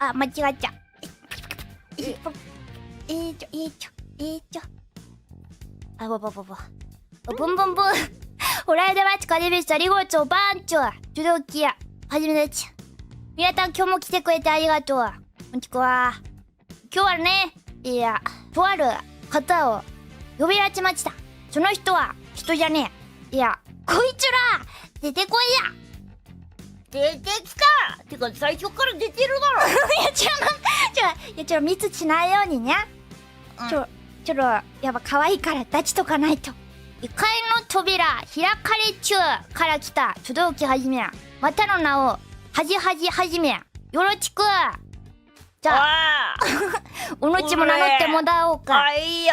あ、間違っちゃ。あ、ぼ。ブンブンブン。ホライダマチカデビスありがとう。バンチョ。ジュドキア。はじめだち。皆さん今日も来てくれてありがとう。こんにちは。今日はね、とある方を呼び出しました。その人は人じゃねえ。こいつら出てこいや。出てきた。てか最初から出てるだろ。ちょっとミスしないようにね。ちょっとやっぱ可愛いから立ちとかないと。異界の扉開かれ中から来た書道機はじめ。またの名をはじめ。よろしく。じゃあおのちも名乗ってもらおうか。あ、いいよ。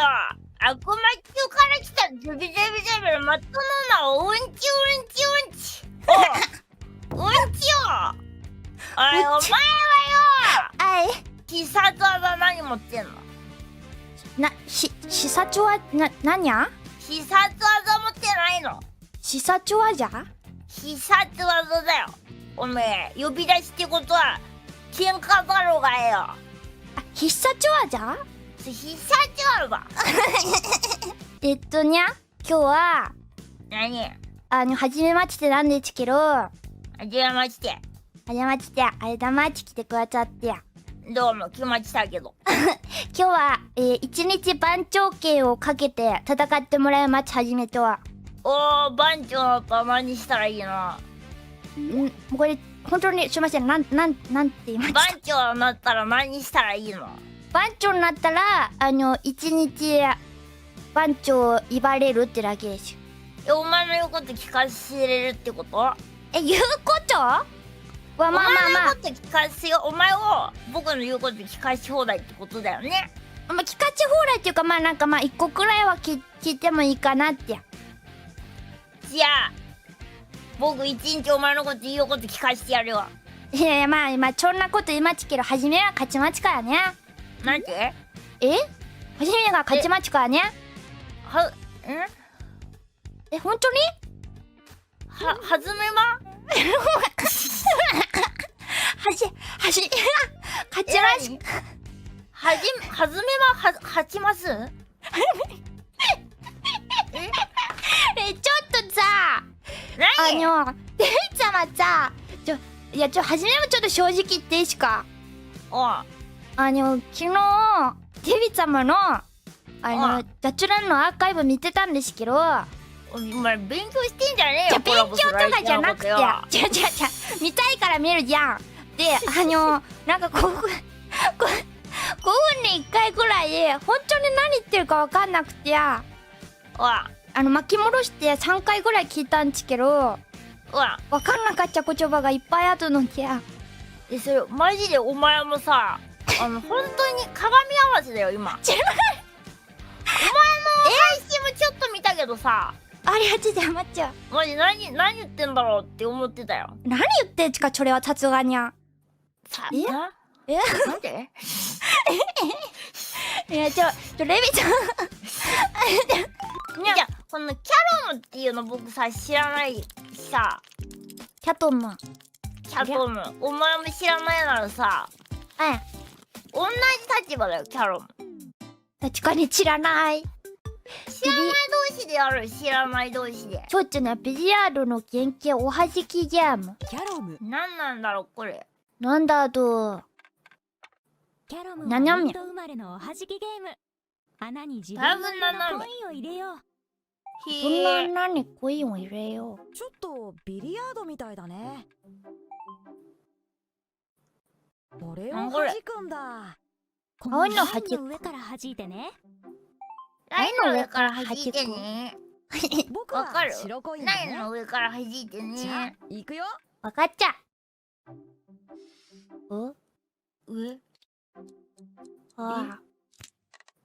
悪魔中から来たズビズビズビのまたの名をうんち。うんちよ。おい、お前はよ。はい。必殺技何持ってんの？視察は何や？必殺技持ってないの？視察はじゃ？必殺技だよ。おめえ呼び出しってことは喧嘩だろうがよ。あ、必殺技？必殺技。にゃ、今日は何？はじめましてなんですけど。はじめまして。あれだまち来てくださってや。どうも来ましたけど。今日は一日番長刑をかけて戦ってもらいます。はじめとは。おー、番長だったら何したらいいの？これ本当にすいません。なんて言いました？番長になったら何したらいいの？番長になったら一日番長を威張れるってだけですよ。お前の言うこと聞かせれるってこと？言うことはまあ。お前の言うこと聞かせよ。お前を僕の言うこと聞かし放題ってことだよね。聞かせ放題っていうか一個くらいは聞いてもいいかなって。じゃあ僕一日お前のこと言うこと聞かせてやるよ。いやまあそんなこと言いまちけど、はじめは勝ち待ちからね。なんで？はじめが勝ち待ちからね。本当に？はずめま？勝ちますちょっとさ、何？デビ様さ、はじめもちょっと正直言っていいしか。昨日デビ様の雑談のアーカイブ見てたんですけど。お前勉強してんじゃねえよ。勉強とかじゃなくて、見たいから見るじゃん。で5分に1回ぐらい本当に何言ってるか分かんなくて巻き戻して3回ぐらい聞いたんですけど、分かんなかった言葉がいっぱいあるので。それマジでお前もさ本当に鏡合わせだよ今。お前の配信もちょっと見たけどさ、ありがとうございます。マジ何言ってんだろうって思ってたよ。何言ってんちかそれはさすがにゃ。なんで？レビちゃんじゃあこのキャロムっていうの僕さ知らないしさ。キャトムお前も知らないならさ、同じ立場だよキャロム。確かに知らない。知らない同士でやる。知らない同士でちょっとね、ビリヤードの原型おはじきゲーム。キャロム何なんだろうこれ。なんだと。キャロムはインド生まれのおはじきゲーム。穴に自分のコインを入れよう。そんな穴にコインを入れよう。ちょっとビリヤードみたいだね。これを弾くんだ。この上から弾いてね。ラインの上から弾いてね。僕は白コインだね。ラインの上から弾いてね。じゃあ行くよ。わかっちゃ。上？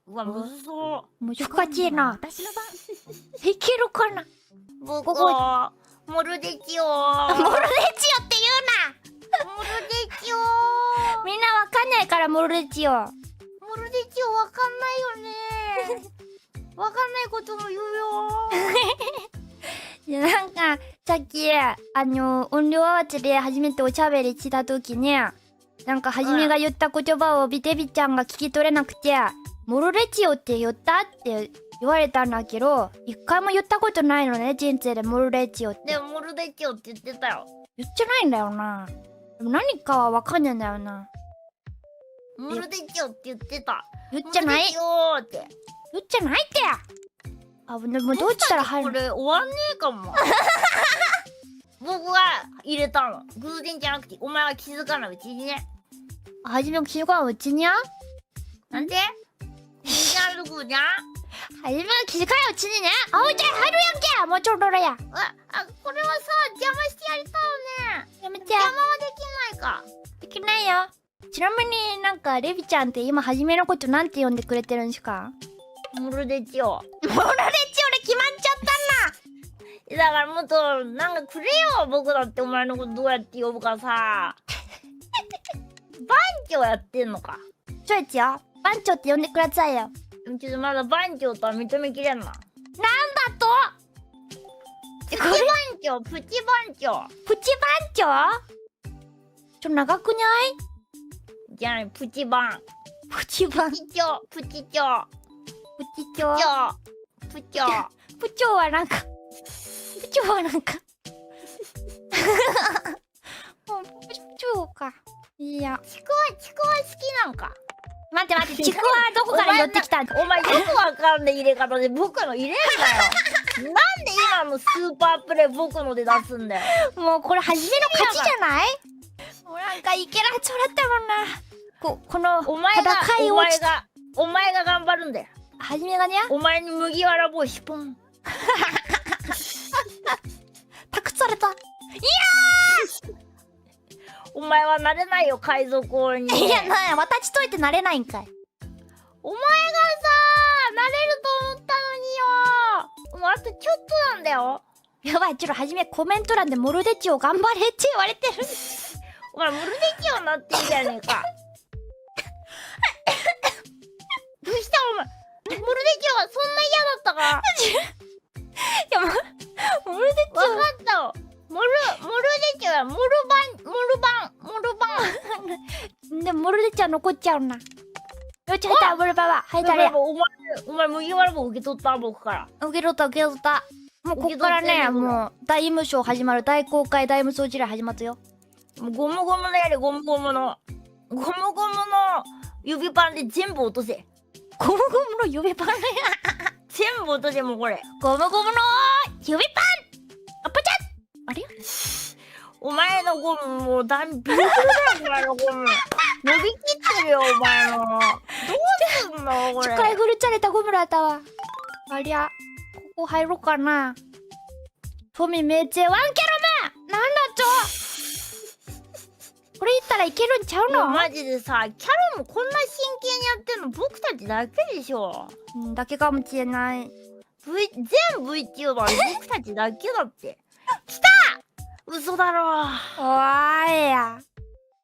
うわ、むずそう。難しいな。いけるかな。僕はモルデチオ。モルデチオって言うな。モルデチオ。みんなわかんないからモルデチオ。モルデチオわかんないよね。わかんないことも言うよ。なんかさっき音量合わせで初めておしゃべりした時になんかはじめが言った言葉をビテビちゃんが聞き取れなくて、モルレチオって言ったって言われたんだけど、一回も言ったことないのね、人生でモルレチオって。でもモルデチオって言ってたよ。言ってないんだよな。でも何かはわかんないんだよな。モルデチオって言ってた。言っちゃないモルデチオって。言っちゃないって。あ、でもどうしたら入るの？これ終わんねえかも。僕が入れたの。偶然じゃなくて、お前は気づかないうちにね。はじめ気づかんうちにゃ？なんで？気づかんとこじゃん？はじめが気づかないうちにね。あおいちゃん入るやんけ。もうちょっと俺や。これはさ、邪魔してやりたいよね。やめて。邪魔はできないか。できないよ。ちなみになんかレビちゃんって今はじめのことなんて呼んでくれてるんですか？モルデチオ。モルレチオで決まっちゃったんだ。だからもっとなんかくれよ。僕だってお前のことどうやって呼ぶかさ。番長やってんのか。ちょいちよ。番長って呼んでくださいよ。ちょっとまだ番長とは認めきれんな。なんだと？プチ番長、プチ番長。プチ番長？長くにゃい？じゃない、プチ番。プチ番。プチ長、プチ長。プチ長。プチ長。プチョはなんかプチョはなんかもうプチョか。いや、ちくわ好きなんか。待って待って、ちくわどこから寄ってきたんだ？お前よくわかんない入れ方で僕の入れんなよ。なんで今のスーパープレイ僕ので出すんだよ。もうこれ初めの勝ちじゃない？もうなんかいけなそうだったもんな。このお前が戦い落ちた。お前が頑張るんだよ。はじめがね、お前に麦わら帽子ポン。託された。お前はなれないよ、海賊王に。いや、なんや、私といてなれないんかい。お前がさ、なれると思ったのによ。もうあとちょっとなんだよ。やばい、ちょっとはじめコメント欄でモルデチオ頑張れって言われてる。お前モルデチオになってんじゃねえか。どうしたお前。モルデチオはそんな嫌だったか。いや、モルデチわかったよ。モルデチオはモルバン。オ。でもモルデチオ残っちゃうな。よち、入った、モルバは。入ったれ。お前麦わら帽受け取った僕から。受け取った、受け取った。もうこっからね、もう大務省始まる。大公開大無双時代始まるよ。もうゴムゴムのやれ、ゴムゴムの指パンで全部落とせ。ゴムゴムの指パンね。全部落とせ、もうこれ。ゴムゴムの指パンあ、ぽちゃっあれお前のゴムもうだいぶビルビルだよ、お前のゴム。伸びきってるよ、お前の。どうすんのこれ。使い古されたゴムだったわ。ありゃ、ここ入ろうかな。フォミメイツェワンキャロムなんだちょこれ言ったらいけるんちゃうの？マジでさ、キャロもこんな真剣にやってんの僕たちだけでしょ。だけかもしれない。全 VTuber 僕たちだけだって。来た！嘘だろ。おーいや。